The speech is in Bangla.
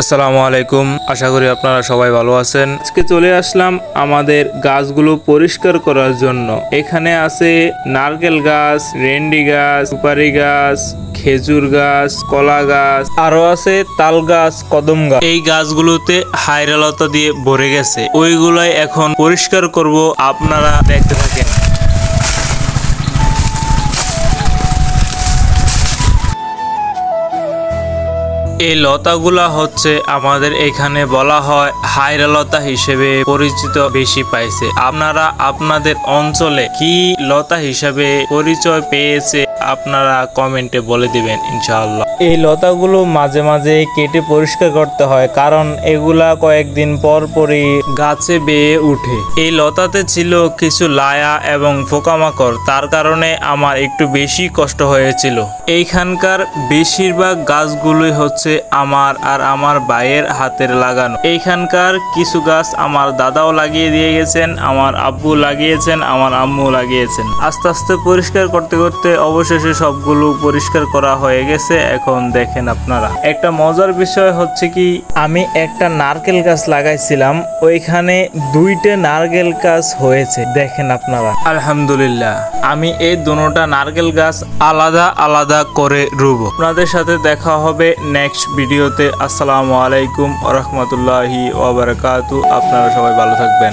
আসসালামু আলাইকুম, আশা করি আপনারা সবাই ভালো আছেন। আজকে চলে আসলাম আমাদের গাছগুলো পরিষ্কার করার জন্য। এখানে আছে নারকেল গাছ, রেন্ডি গাছ, সুপারি গাছ, খেজুর গাছ, কলা গাছ, আরো আছে তাল গাছ, কদম গাছ। এই গাছগুলোতে হাইরালতা দিয়ে ভরে গেছে, ওইগুলাই এখন পরিষ্কার করব, আপনারা দেখতে থাকেন। এই লতাগুলা হচ্ছে আমাদের এখানে বলা হয় হাইরালতা হিসেবে পরিচিত বেশি পাইছে। আপনারা আপনাদের অঞ্চলে কি লতা হিসেবে পরিচয় পেয়েছে আপনারা কমেন্টে বলে দিবেন ইনশাআল্লাহ। এই লতাগুলো মাঝে মাঝে কেটে পরিষ্কার করতে হয়, কারণ এগুলা কয়েকদিন পর পরই গাছে বেয়ে উঠে। এই লতাতে ছিল কিছু লায়া এবং পোকামাকড়, তার কারণে আমার একটু বেশি কষ্ট হয়েছিল। এইখানকার বেশিরভাগ গাছগুলোই হচ্ছে আমার আর আমার ভাইয়ের হাতের লাগানো। এইখানকার কিছু গাছ আমার দাদাও লাগিয়ে দিয়ে গেছেন, আমার আব্বু লাগিয়েছেন, আমার আম্মু লাগিয়েছেন। আস্তে আস্তে পরিষ্কার করতে করতে অবশেষে সবগুলো পরিষ্কার করা হয়ে গেছে। এখন দেখেন আপনারা, একটা মজার বিষয় হচ্ছে কি, আমি একটা নারকেল গাছ লাগাইছিলাম, ওইখানে দুইটা নারকেল গাছ হয়েছে। দেখেন আপনারা, আলহামদুলিল্লাহ। আমি এই দুটোটা নারকেল গাছ আলাদা আলাদা করে রুব। আপনাদের সাথে দেখা হবে নেক্সট ভিডিওতে। আসসালামু আলাইকুম ওয়া রাহমাতুল্লাহি ওয়া বারাকাতুহু। আপনারা সবাই ভালো থাকবেন।